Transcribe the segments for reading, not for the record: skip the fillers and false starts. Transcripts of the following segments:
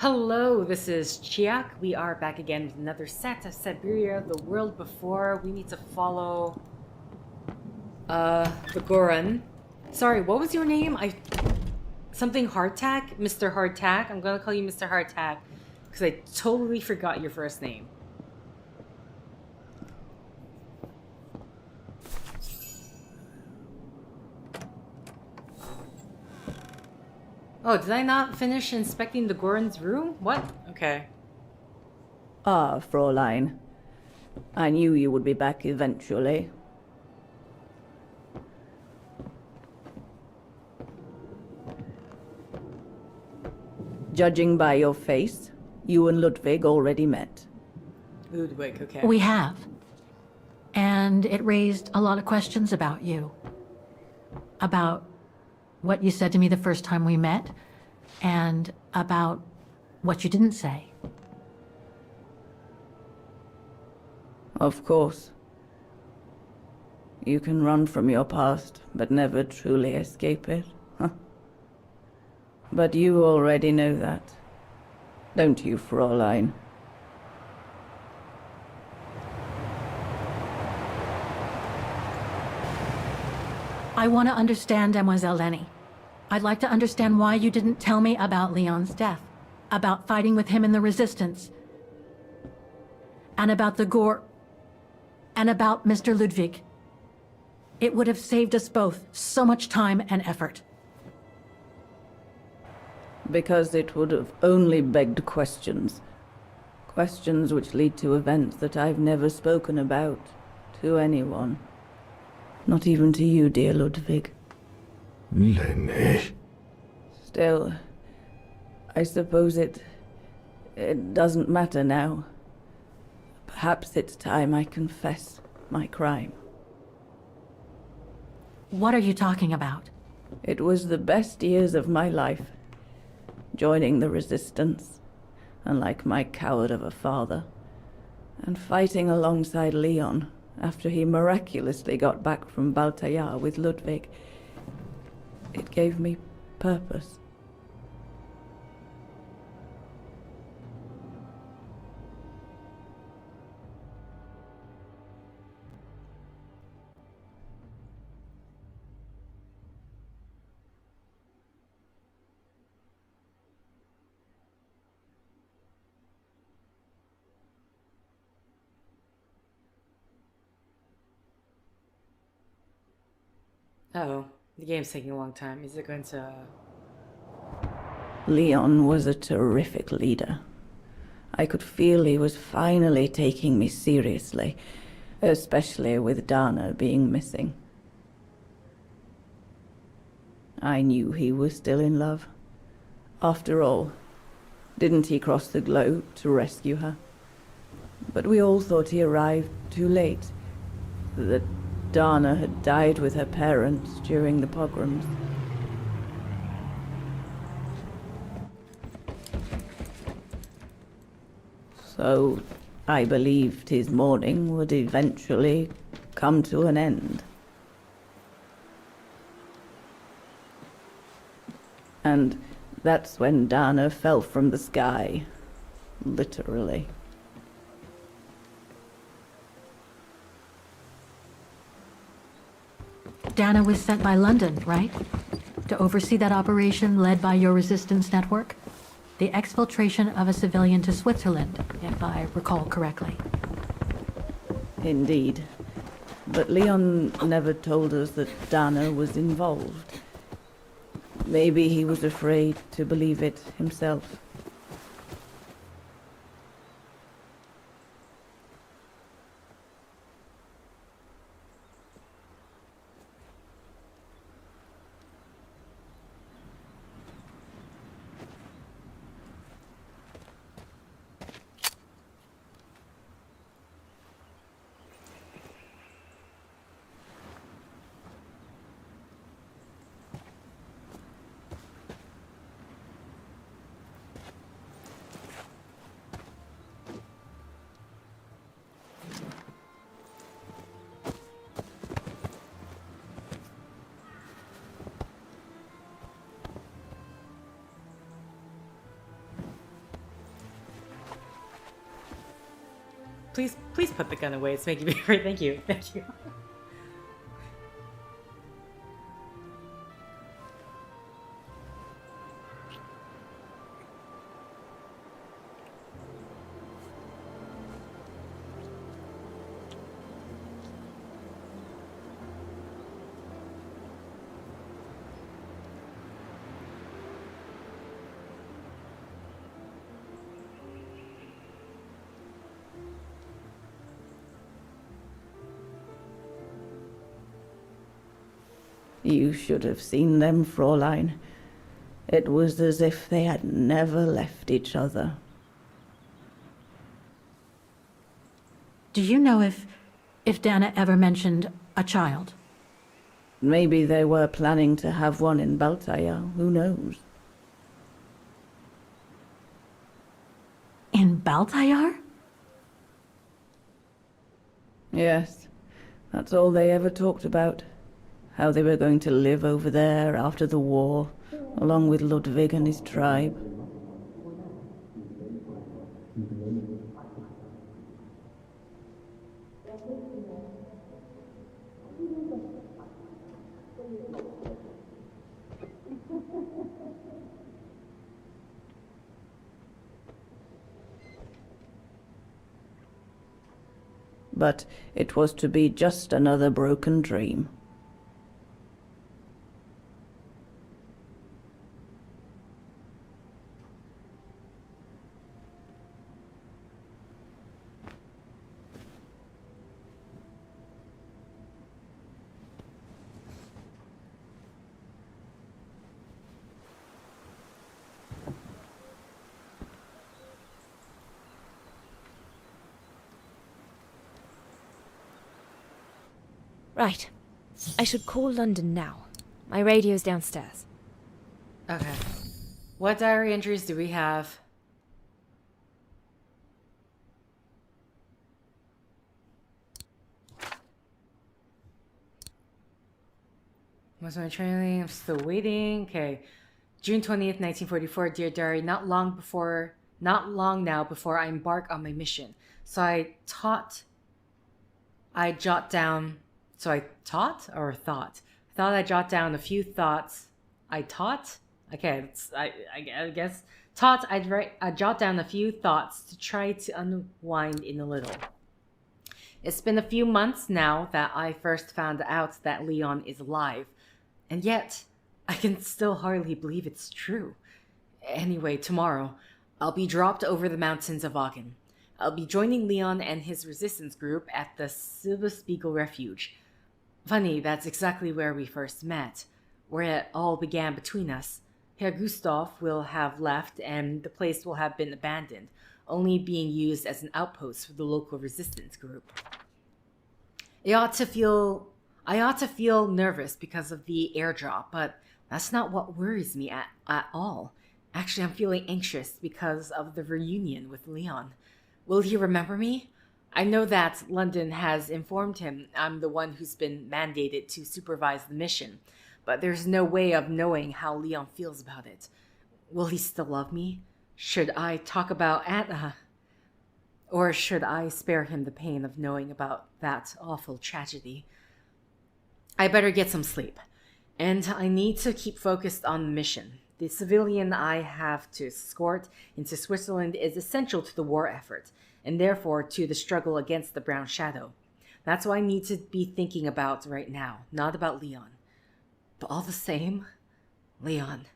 Hello, this is Chiak. We are back again with another set of Syberia, the world before. We need to follow the Goran. Sorry, what was your name? Something Hardtack? Mr. Hardtack? I'm gonna call you Mr. Hardtack because I totally forgot your first name. Oh, did I not finish inspecting the Goran's room? What? Okay. Ah, Fräulein. I knew you would be back eventually. Judging by your face, you and Ludwig already met. Ludwig, okay. We have. And it raised a lot of questions about you. About what you said to me the first time we met, and about what you didn't say. Of course. You can run from your past, but never truly escape it. Huh? But you already know that. Don't you, Fräulein? I want to understand Mademoiselle Leni. I'd like to understand why you didn't tell me about Leon's death, about fighting with him in the Resistance, and about the Gore, and about Mr. Ludwig. It would have saved us both so much time and effort. Because it would have only begged questions. Questions which lead to events that I've never spoken about to anyone. Not even to you, dear Ludwig. Leni. Still, I suppose it doesn't matter now. Perhaps it's time I confess my crime. What are you talking about? It was the best years of my life. Joining the Resistance, unlike my coward of a father, and fighting alongside Leon after he miraculously got back from Baltayar with Ludwig. It gave me purpose. Uh-oh. The game's taking a long time. Is it going to... Leon was a terrific leader. I could feel he was finally taking me seriously, especially with Dana being missing. I knew he was still in love. After all, didn't he cross the globe to rescue her? But we all thought he arrived too late, that Dana had died with her parents during the pogroms. So I believed his mourning would eventually come to an end. And that's when Dana fell from the sky, literally. Dana was sent by London, right? To oversee that operation led by your resistance network? The exfiltration of a civilian to Switzerland, if I recall correctly. Indeed. But Leon never told us that Dana was involved. Maybe he was afraid to believe it himself. Please put the gun away. It's making me very. Thank you. Thank you. You should have seen them, Fräulein. It was as if they had never left each other. Do you know if Dana ever mentioned a child? Maybe they were planning to have one in Baltaya, who knows? In Baltayar? Yes, that's all they ever talked about. How they were going to live over there after the war, along with Ludwig and his tribe. But it was to be just another broken dream. Right. I should call London now. My radio's downstairs. Okay. What diary entries do we have? What's my training? I'm still waiting. Okay. June 20th, 1944. Dear Diary, not long now before I embark on my mission. I thought I'd jot down a few thoughts. I'd jot down a few thoughts to try to unwind in a little. It's been a few months now that I first found out that Leon is alive, and yet I can still hardly believe it's true. Anyway, tomorrow I'll be dropped over the mountains of Aachen. I'll be joining Leon and his resistance group at the Silberspiegel Refuge. Funny, that's exactly where we first met, where it all began between us. Herr Gustav will have left and the place will have been abandoned, only being used as an outpost for the local resistance group. I ought to feel nervous because of the airdrop, but that's not what worries me at all. Actually, I'm feeling anxious because of the reunion with Leon. Will he remember me? I know that London has informed him I'm the one who's been mandated to supervise the mission, but there's no way of knowing how Leon feels about it. Will he still love me? Should I talk about Anna? Or should I spare him the pain of knowing about that awful tragedy? I better get some sleep, and I need to keep focused on the mission. The civilian I have to escort into Switzerland is essential to the war effort, and therefore to the struggle against the Brown Shadow. That's what I need to be thinking about right now, not about Leon. But all the same, Leon,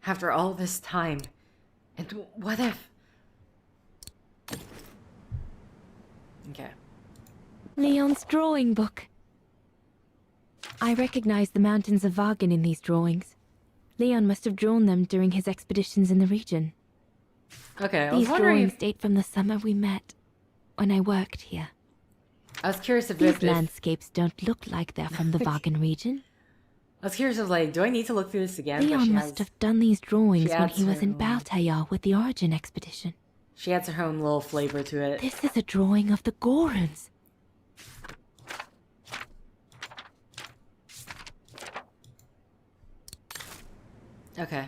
after all this time, and what if... Okay. Leon's drawing book. I recognize the mountains of Wagen in these drawings. Leon must have drawn them during his expeditions in the region. Okay, These drawings date from the summer we met, when I worked here. I was curious if These landscapes don't look like they're from the Wagen region. I was curious of do I need to look through this again? Leon must have done these drawings when he was in Baltayar with the Origin expedition. She adds her own little flavor to it. This is a drawing of the Goruns. Okay.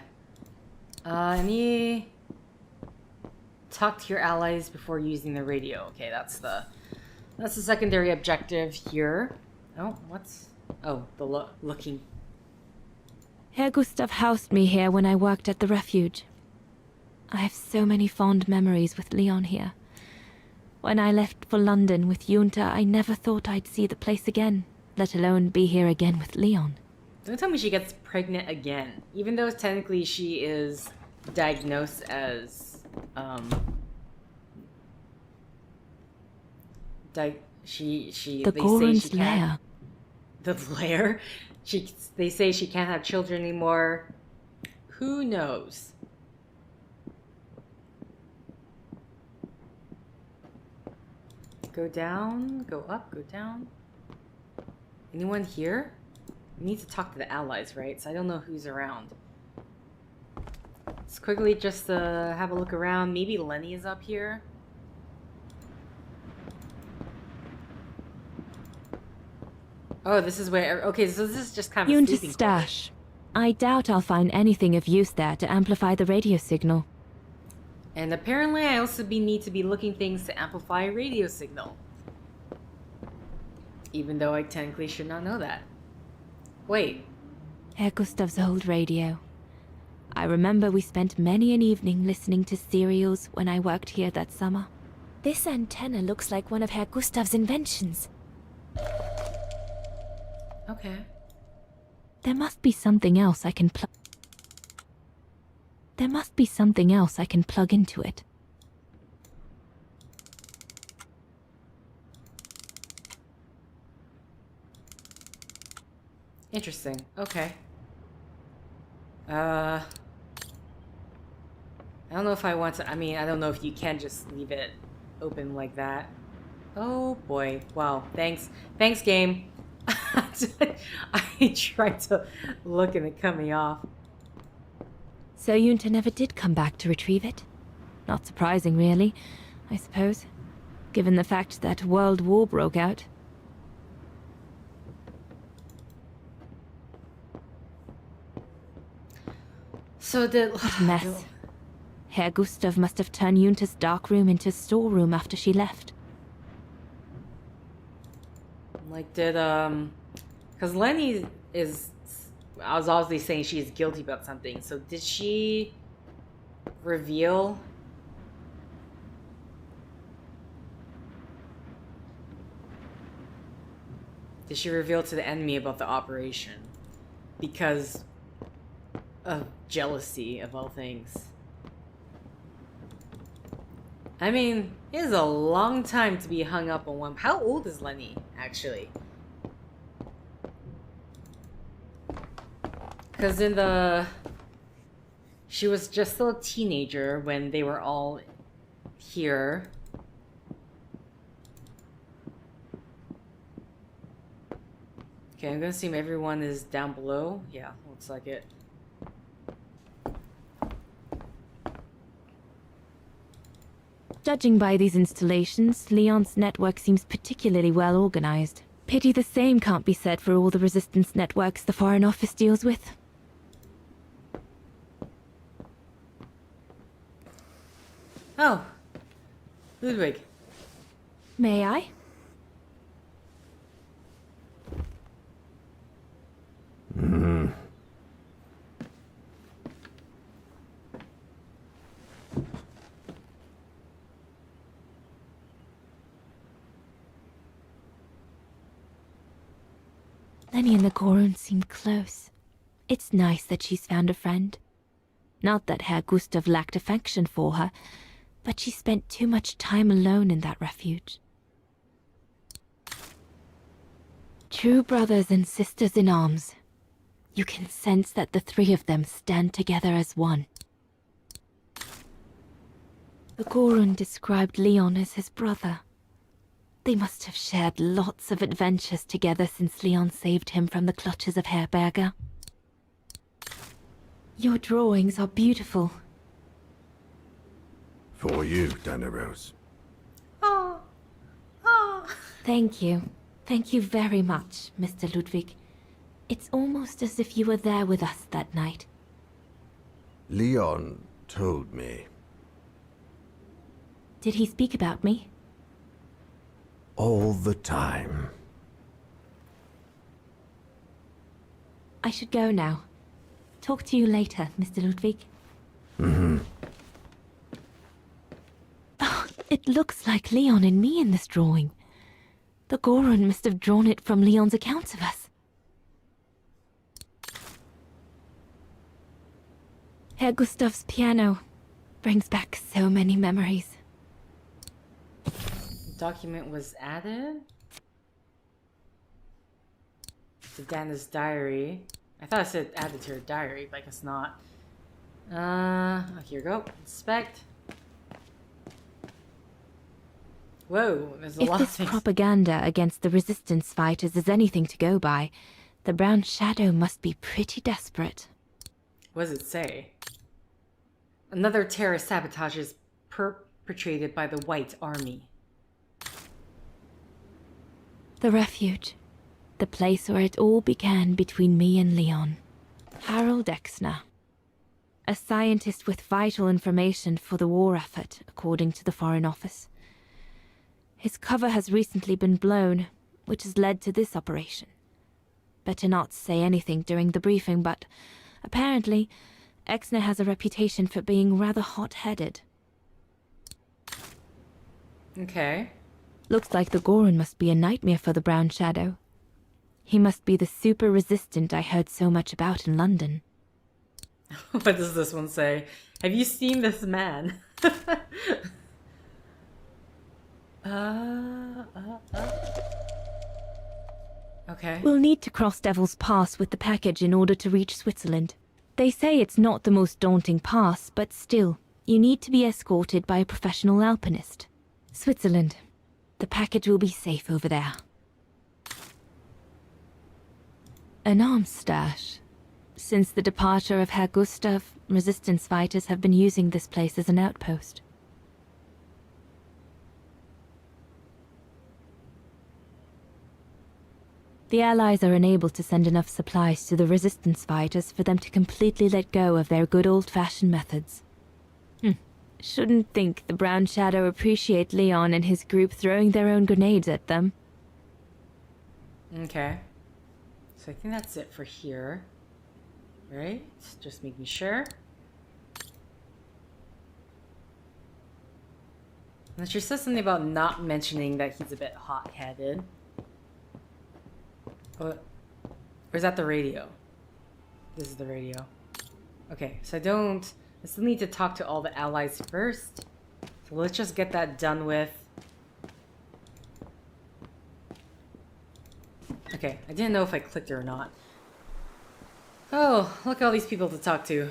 Any Talk to your allies before using the radio. Okay, that's the secondary objective here. Oh, what's... Oh, the looking... Herr Gustav housed me here when I worked at the refuge. I have so many fond memories with Leon here. When I left for London with Junta, I never thought I'd see the place again, let alone be here again with Leon. Don't tell me she gets pregnant again, even though technically she is diagnosed as, The they say Goron's she can't... lair. The lair? They say she can't have children anymore. Who knows? Go down, go up, go down. Anyone here? We need to talk to the allies, right? So I don't know who's around. Let's quickly just have a look around. Maybe Leni is up here. Oh, this is where... Okay, so this is just kind of a Junta's sleeping stash. I doubt I'll find anything of use there to amplify the radio signal. And apparently I also need to be looking things to amplify a radio signal. Even though I technically should not know that. Wait. Herr Gustav's old radio. I remember we spent many an evening listening to serials when I worked here that summer. This antenna looks like one of Herr Gustav's inventions. Okay. There must be something else I can plug into it. Interesting. Okay. I don't know if I want to... I mean, I don't know if you can just leave it open like that. Oh boy. Wow. Thanks. Thanks, game. I tried to look and it cut me off. So Junta never did come back to retrieve it? Not surprising, really, I suppose, given the fact that World War broke out. So the... What a mess. Herr Gustav must have turned Junta's dark room into a storeroom after she left. Like, did, because Leni is... I was obviously saying she's guilty about something. So did she reveal... Did she reveal to the enemy about the operation? Because of jealousy, of all things. I mean, it is a long time to be hung up on one... How old is Leni, actually? Because in the... She was just still a teenager when they were all here. Okay, I'm gonna assume everyone is down below. Yeah, looks like it. Judging by these installations, Leon's network seems particularly well organized. Pity the same can't be said for all the resistance networks the Foreign Office deals with. Oh, Ludwig. May I? Leni and the Goron seem close. It's nice that she's found a friend. Not that Herr Gustav lacked affection for her, but she spent too much time alone in that refuge. True brothers and sisters in arms. You can sense that the three of them stand together as one. The Goron described Leon as his brother. They must have shared lots of adventures together since Leon saved him from the clutches of Herberger. Your drawings are beautiful. For you, Daneros. Oh. Oh. Thank you. Thank you very much, Mr. Ludwig. It's almost as if you were there with us that night. Leon told me. Did he speak about me? All the time. I should go now. Talk to you later, Mr. Ludwig. Oh, it looks like Leon and me in this drawing. The Goron must have drawn it from Leon's accounts of us. Herr Gustav's piano brings back so many memories. The document was added to Dana's diary. I thought I said added to her diary, but I guess not. Here we go. Inspect. Whoa, there's a lot of If this things. propaganda against the resistance fighters is anything to go by, the Brown Shadow must be pretty desperate. What does it say? Another terrorist sabotage is perpetrated by the White Army. The refuge. The place where it all began between me and Leon. Harold Exner. A scientist with vital information for the war effort, according to the Foreign Office. His cover has recently been blown, which has led to this operation. Better not say anything during the briefing, but apparently, Exner has a reputation for being rather hot-headed. Okay. Looks like the Goron must be a nightmare for the Brown Shadow. He must be the super resistant I heard so much about in London. What does this one say? Have you seen this man? Okay. We'll need to cross Devil's Pass with the package in order to reach Switzerland. They say it's not the most daunting pass, but still, you need to be escorted by a professional alpinist. Switzerland. The package will be safe over there. An arms stash. Since the departure of Herr Gustav, resistance fighters have been using this place as an outpost. The Allies are unable to send enough supplies to the resistance fighters for them to completely let go of their good old-fashioned methods. Shouldn't think the Brown Shadow appreciate Leon and his group throwing their own grenades at them. Okay. So I think that's it for here. Right? Just making sure. And she says something about not mentioning that he's a bit hot-headed. What? Or is that the radio? This is the radio. Okay, so I still need to talk to all the allies first. So let's just get that done with. Okay, I didn't know if I clicked it or not. Oh, look at all these people to talk to.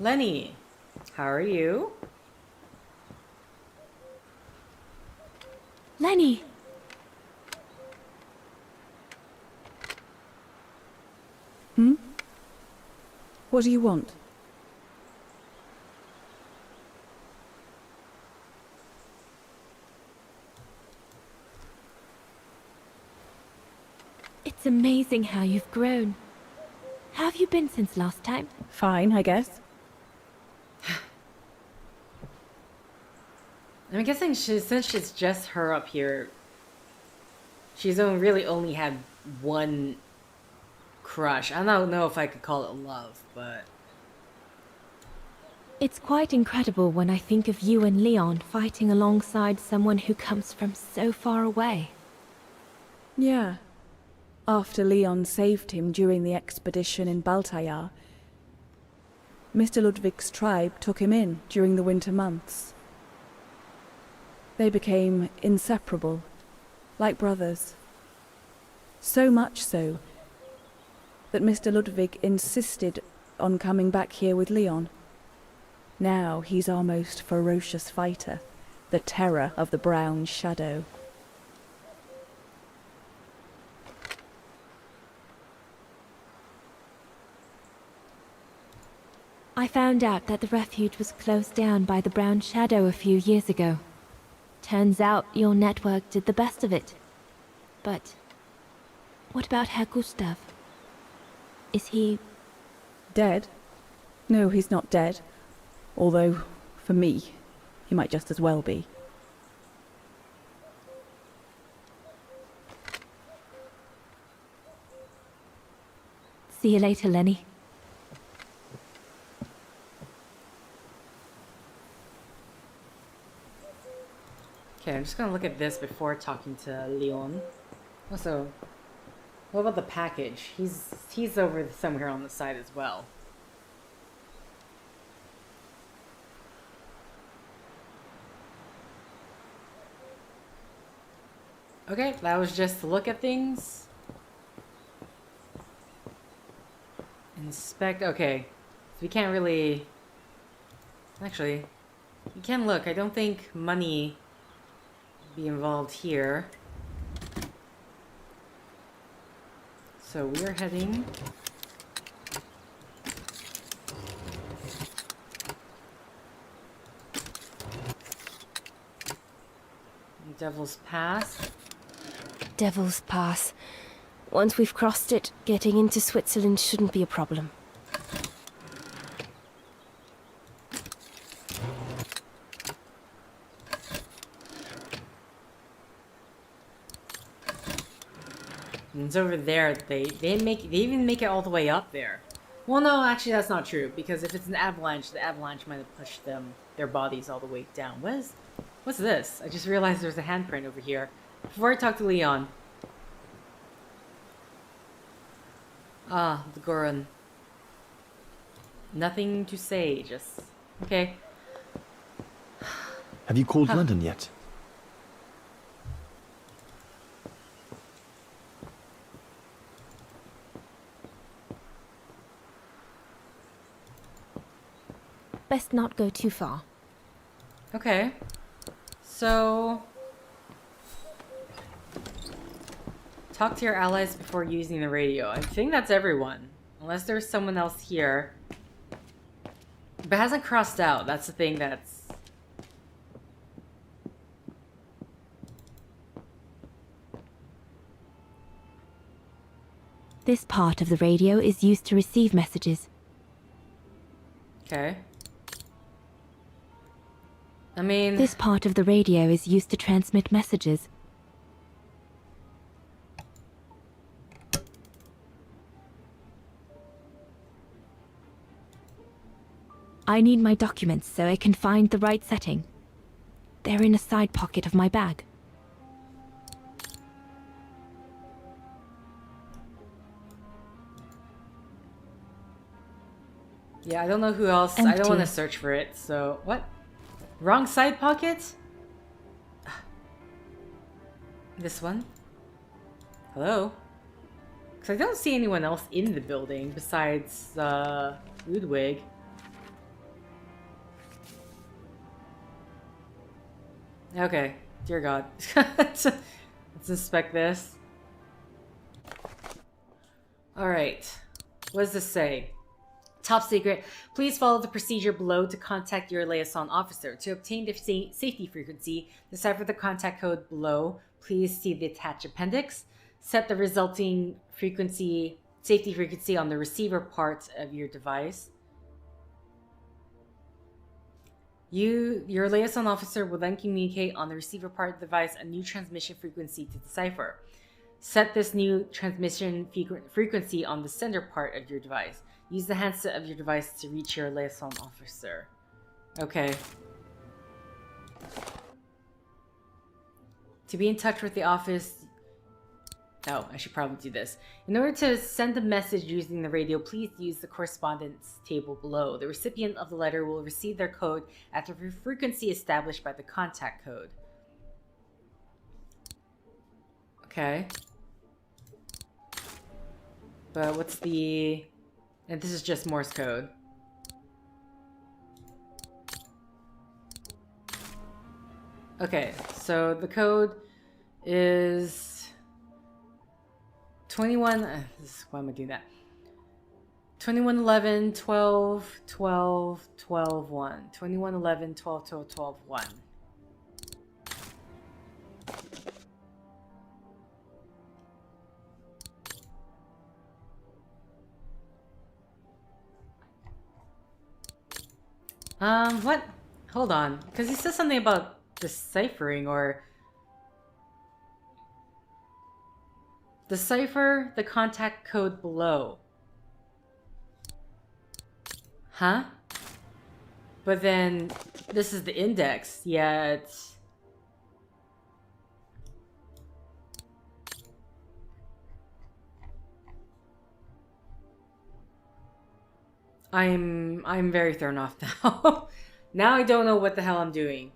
Leni, how are you? Leni! What do you want? It's amazing how you've grown. How have you been since last time? Fine, I guess. I'm guessing since it's just her up here, she's really only had one crush. I don't know if I could call it love, but... It's quite incredible when I think of you and Leon fighting alongside someone who comes from so far away. Yeah. After Leon saved him during the expedition in Baltayar, Mr. Ludwig's tribe took him in during the winter months. They became inseparable, like brothers. So much so that Mr. Ludwig insisted on coming back here with Leon. Now he's our most ferocious fighter, the terror of the Brown Shadow. I found out that the refuge was closed down by the Brown Shadow a few years ago. Turns out your network did the best of it. But what about Herr Gustav? Is he... Dead? No, he's not dead. Although, for me, He might just as well be. See you later, Leni. Okay, I'm just gonna look at this before talking to Leon. Also, what about the package? He's over somewhere on the side as well. Okay, that was just to look at things. Inspect. Okay, so we can't really. Actually, you can look. I don't think money be involved here. So we are heading Devil's Pass. Devil's Pass. Once we've crossed it, getting into Switzerland shouldn't be a problem. And it's over there. They even make it all the way up there. Well, no, actually that's not true, because if it's an avalanche, the avalanche might have pushed their bodies all the way down. What's this? I just realized there's a handprint over here. Before I talk to Leon. Ah, the Goron. Nothing to say, just... Okay. Have you called London yet? Best not go too far. Okay. So... Talk to your allies before using the radio. I think that's everyone. Unless there's someone else here. But it hasn't crossed out. That's the thing that's... This part of the radio is used to receive messages. Okay. I mean... This part of the radio is used to transmit messages. I need my documents so I can find the right setting. They're in a side pocket of my bag. Yeah, I don't know who else. I don't want to Empty. search for it, so... What? Wrong side pocket? This one? Hello? Because I don't see anyone else in the building besides, Ludwig. Okay. Dear God. Let's inspect this. Alright. What does this say? Top secret. Please follow the procedure below to contact your liaison officer. To obtain the safety frequency, decipher the contact code below. Please see the attached appendix. Set the resulting safety frequency on the receiver part of your device. Your liaison officer will then communicate on the receiver part of the device a new transmission frequency to decipher. Set this new transmission frequency on the sender part of your device. Use the handset of your device to reach your liaison officer. Okay. To be in touch with the office... Oh, I should probably do this. In order to send a message using the radio, please use the correspondence table below. The recipient of the letter will receive their code at the frequency established by the contact code. Okay. But what's the... And this is just Morse code. Okay, so the code is... 21, why am I doing that? 2111 12 12 12 1. 2111 12 12 12 1. What? Hold on, because he says something about deciphering or... Decipher the contact code below. Huh? But then, this is the index, yet... I'm very thrown off now. Now I don't know what the hell I'm doing.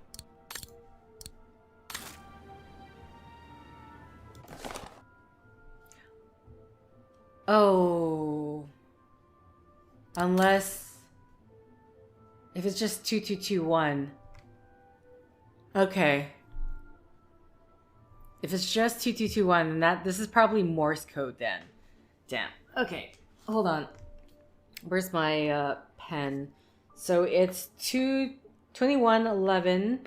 Oh. Unless... If it's just 2221. Okay. If it's just 2221, then this is probably Morse code then. Damn. Okay. Hold on. Where's my pen? So it's 21, 11,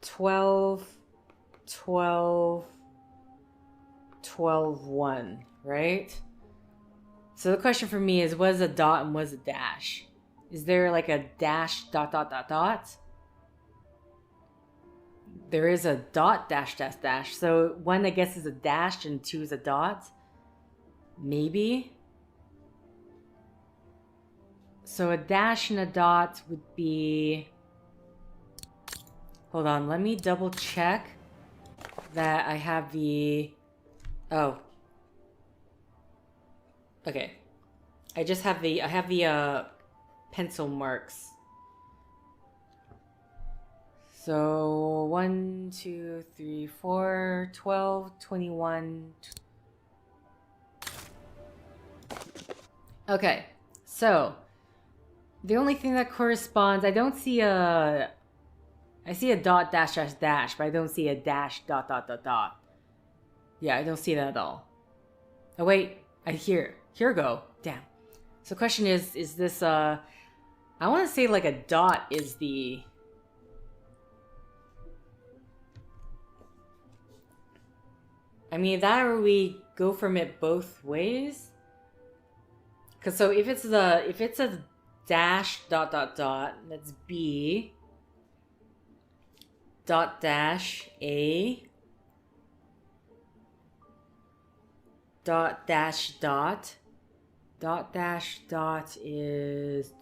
12, 12, 12, 1, right? So the question for me is, what is a dot and what is a dash? Is there like a dash dot dot dot dot? There is a dot dash dash dash. So 1 I guess is a dash and 2 is a dot. Maybe. So a dash and a dot would be... Hold on, let me double check that I have the... Oh. Okay. I just have the... I have the pencil marks. So 1, 2, 3, 4, 12, 21... Okay, so... The only thing that corresponds, I don't see a... I see a dot dash dash dash, but I don't see a dash dot dot dot dot. Yeah, I don't see that at all. Oh wait, here go. Damn. So the question is this I want to say like a dot is the... I mean, that or we go from it both ways. Cause so if it's a dash dot dot dot, that's B dot dash A dot dash dot dash dot is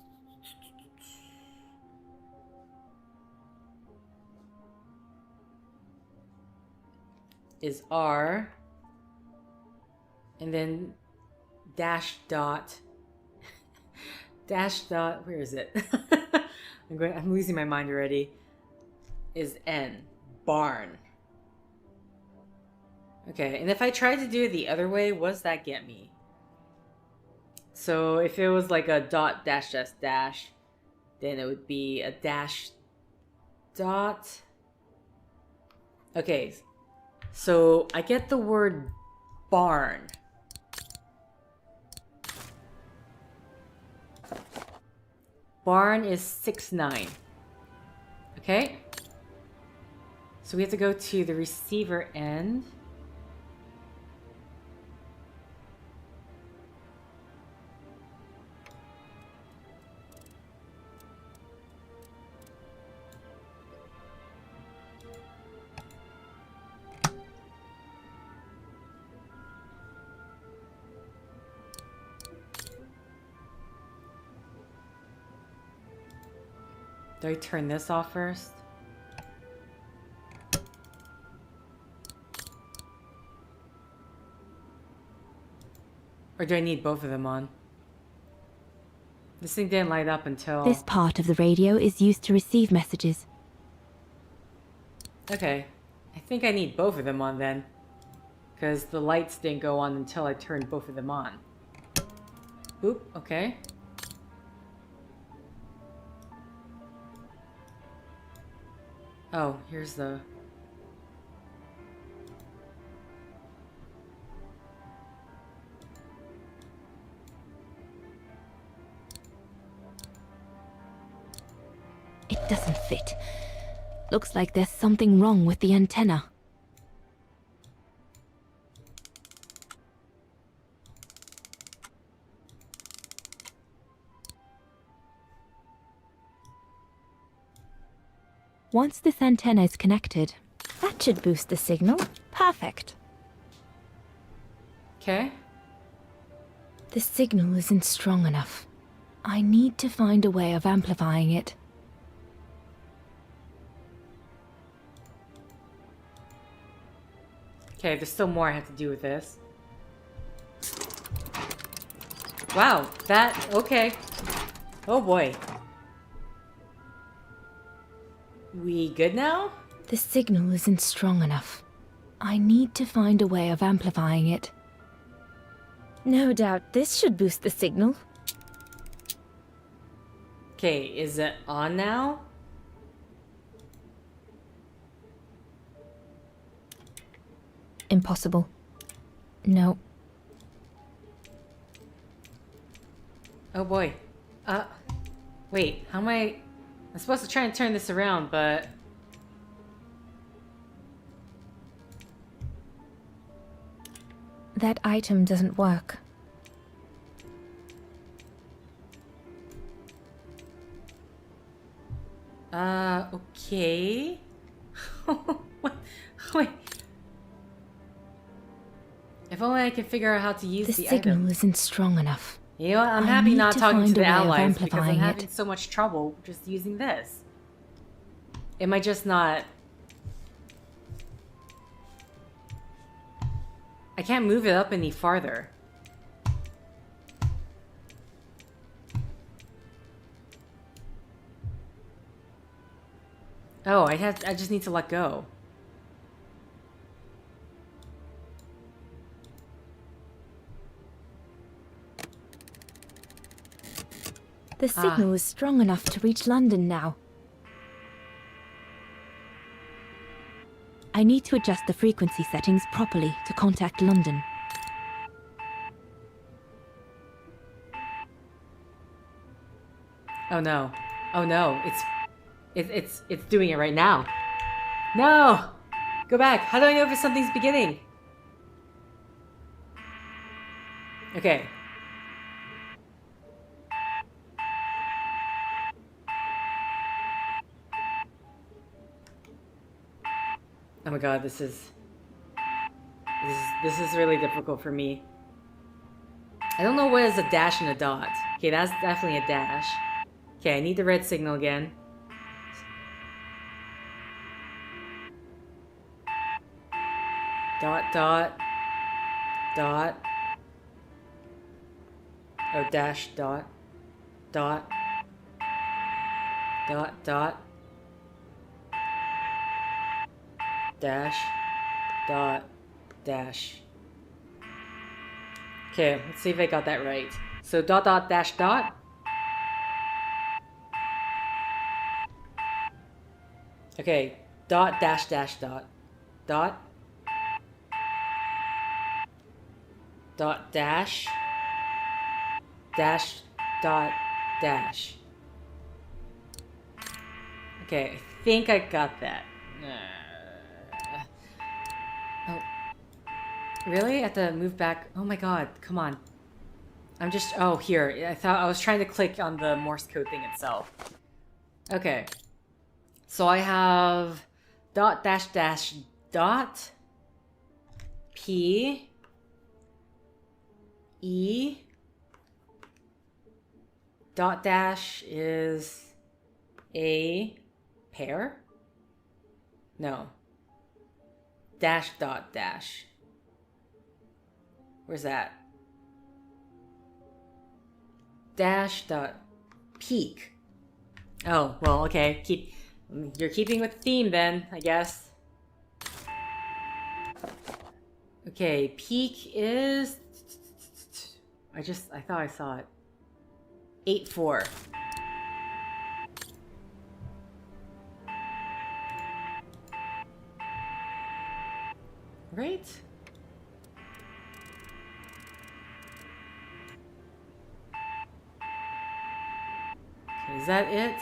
R, and then dash dot dash dot, where is it? I'm losing my mind already. Is N. Barn. Okay, and if I tried to do it the other way, what does that get me? So if it was like a dot dash dash dash, then it would be a dash dot. Okay, so I get the word barn. Barn is 6-9. Okay? So we have to go to the receiver end. Do I turn this off first? Or do I need both of them on? This thing didn't light up until... This part of the radio is used to receive messages. Okay. I think I need both of them on then. Because the lights didn't go on until I turned both of them on. Boop, okay. Oh, here's the... It doesn't fit. Looks like there's something wrong with the antenna. Once this antenna is connected, that should boost the signal. Perfect. Okay. The signal isn't strong enough. I need to find a way of amplifying it. Okay, there's still more I have to do with this. Wow, okay. Oh boy. We good now? The signal isn't strong enough. I need to find a way of amplifying it. No doubt this should boost the signal. Okay, is it on now? Impossible. No. Oh boy. Wait, how am I'm supposed to try and turn this around, but... That item doesn't work. Okay. Wait. If only I could figure out how to use The the signal item. isn't strong enough. You know what? I'm I happy need not to talking to find the a way of allies because I'm amplifying having it. so much trouble just using this. Am I just not... I can't move it up any farther. Oh, I just need to let go. The signal is strong enough to reach London now. I need to adjust the frequency settings properly to contact London. Oh no. Oh no. It's doing it right now. No! Go back. How do I know if something's beginning? Okay. Oh my god, this is really difficult for me. I don't know what is a dash and a dot. Okay, that's definitely a dash. Okay, I need the red signal again. Dot, dot, dot. Oh, dash, dot, dot, dot, dot. Dash, dot, dash. Okay, let's see if I got that right. So dot, dot, dash, dot. Okay, dot, dash, dash, dot. Dot. Dot, dash. Dash, dot, dash. Okay, I think I got that. Oh. Really? I have to move back? Oh my god, come on. I'm just... Oh, here. I thought I was trying to click on the Morse code thing itself. Okay. So I have... Dot, dash, dash, dot. P. E. Dot dash is... a pair? No. Dash dot dash. Where's that? Dash dot peak. Oh, well, okay. You're keeping with the theme then, I guess. Okay, peak is... I thought I saw it. 8-4. Right? Okay, is that it?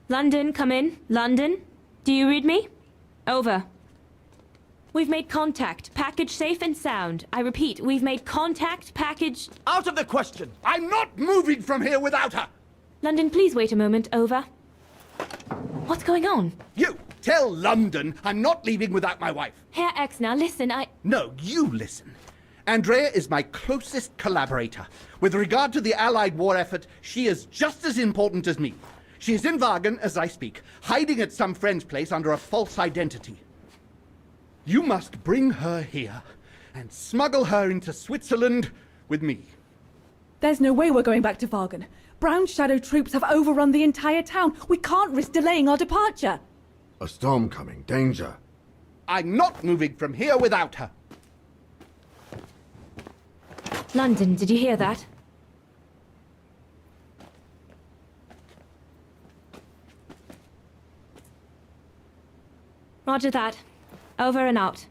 London, come in. London? Do you read me? Over. We've made contact. Package safe and sound. I repeat, we've made contact. Package... Out of the question! I'm not moving from here without her! London, please wait a moment. Over. What's going on? You tell London I'm not leaving without my wife. Herr Exner, listen, No, you listen. Andrea is my closest collaborator. With regard to the Allied war effort, she is just as important as me. She is in Wagen as I speak, hiding at some friend's place under a false identity. You must bring her here and smuggle her into Switzerland with me. There's no way we're going back to Wagen. Brown Shadow troops have overrun the entire town. We can't risk delaying our departure. A storm coming. Danger. I'm not moving from here without her. London, did you hear that? Roger that. Over and out.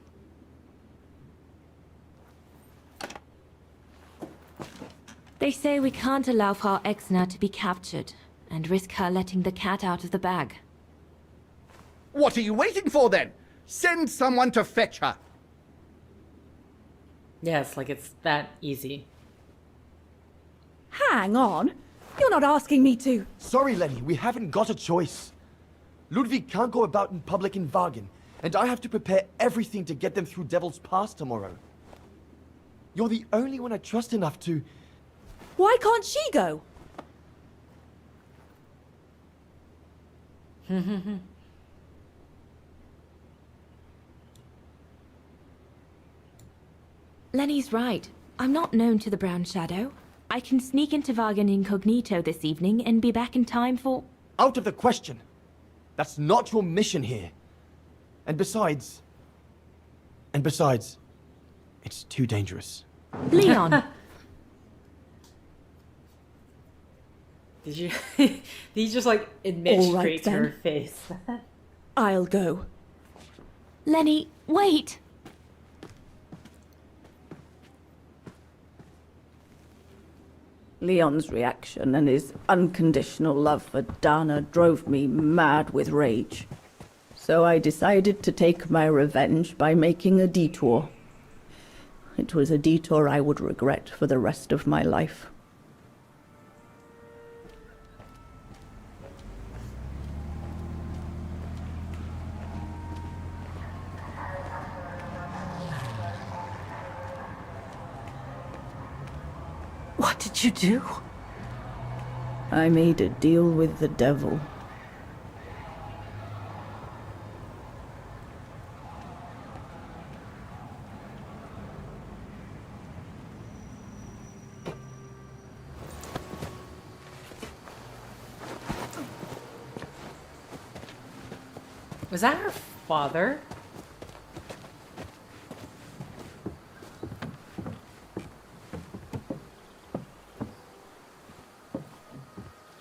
They say we can't allow Frau Exner to be captured and risk her letting the cat out of the bag. What are you waiting for then? Send someone to fetch her. Yes, like it's that easy. Hang on. You're not asking me to. Sorry, Leni, we haven't got a choice. Ludwig can't go about in public in Wagen, and I have to prepare everything to get them through Devil's Pass tomorrow. You're the only one I trust enough to... Why can't she go? Leni's right. I'm not known to the Brown Shadow. I can sneak into Wagen incognito this evening and be back in time for... Out of the question. That's not your mission here. And besides, it's too dangerous. Leon! Did you? Did you just like admit All right, straight to then. her face? I'll go. Leni, wait! Leon's reaction and his unconditional love for Dana drove me mad with rage. So I decided to take my revenge by making a detour. It was a detour I would regret for the rest of my life. What did you do? I made a deal with the devil. Was that her father?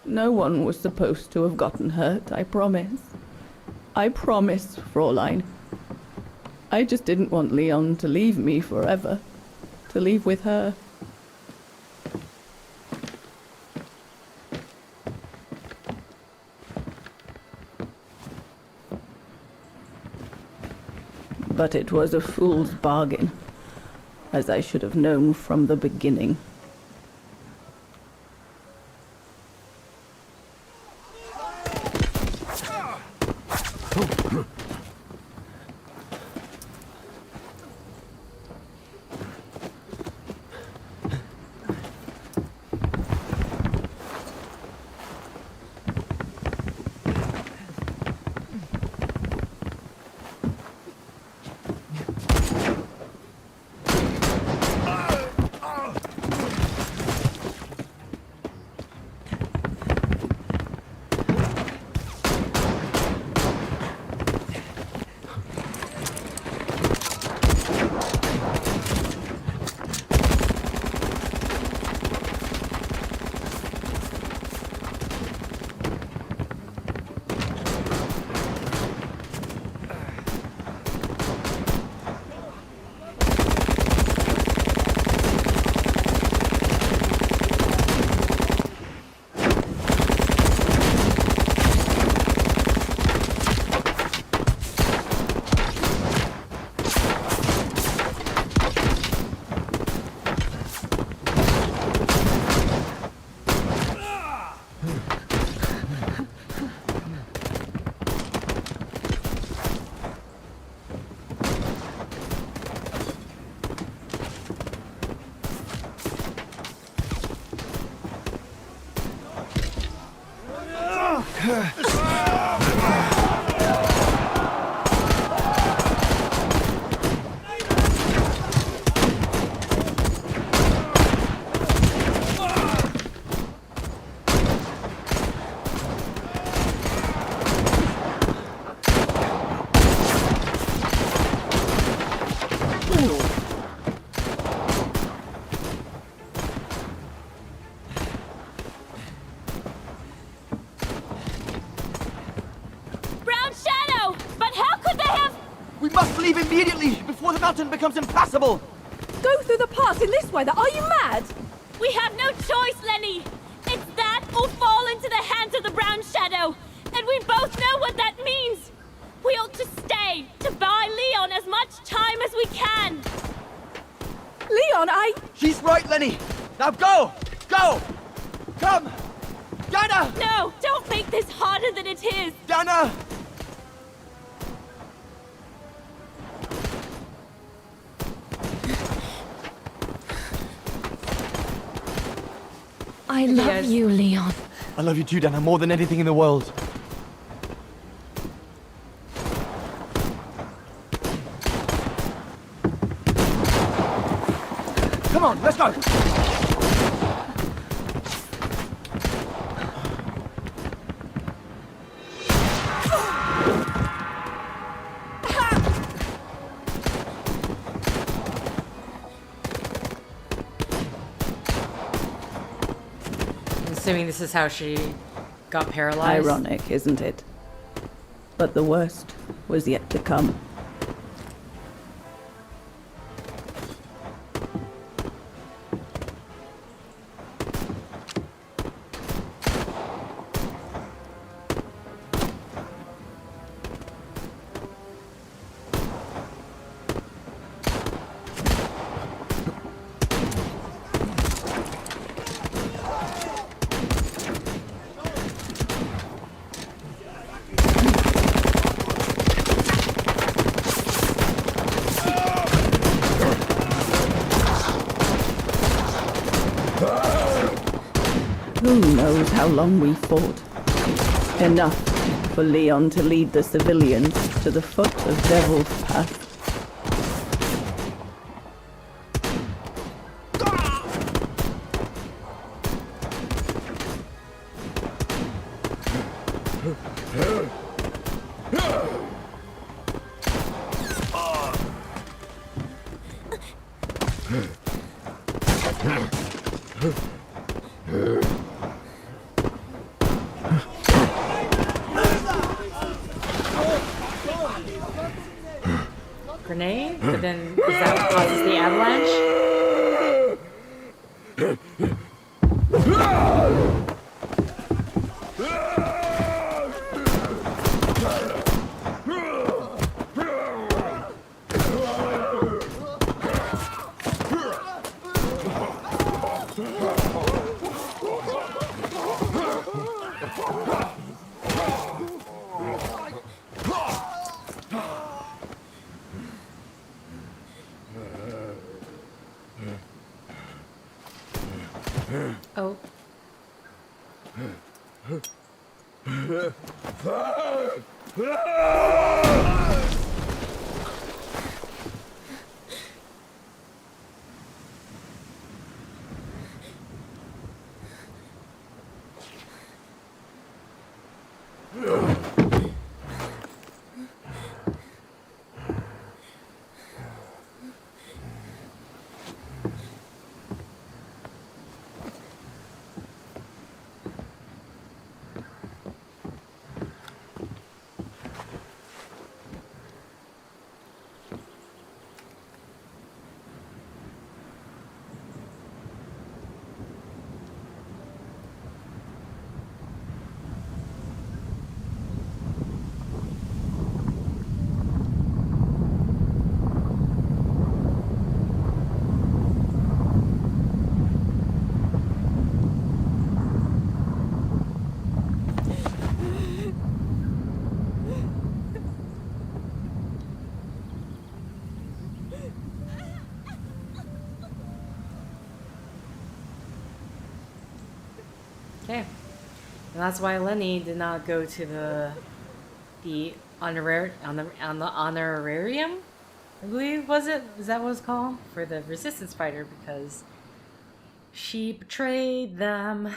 No one was supposed to have gotten hurt, I promise. I promise, Fräulein. I just didn't want Leon to leave me forever. To leave with her. But it was a fool's bargain, as I should have known from the beginning. Brown Shadow! But how could they have... We must leave immediately, before the mountain becomes impassable! Go through the pass in this weather. Are you mad? We have no choice, Leni! It's that or fall into the hands of the Brown Shadow! And we both know what that means! We ought to stay, to buy Leon as much time as we can! Leon, She's right, Leni! Now go! Go! Come! Dana! No! Don't make this harder than it is! Dana! I love you, Leon. I love you too, Dana, more than anything in the world. Come on, let's go! I'm assuming this is how she got paralyzed. Ironic, isn't it? But the worst was yet to come. Who knows how long we fought? Enough for Leon to lead the civilians to the foot of Devil's Path. Grenade? But then, is that what causes the avalanche? Oh. And that's why Leni did not go to the honorarium, I believe, was it? Is that what it's called? For the resistance fighter, because she betrayed them.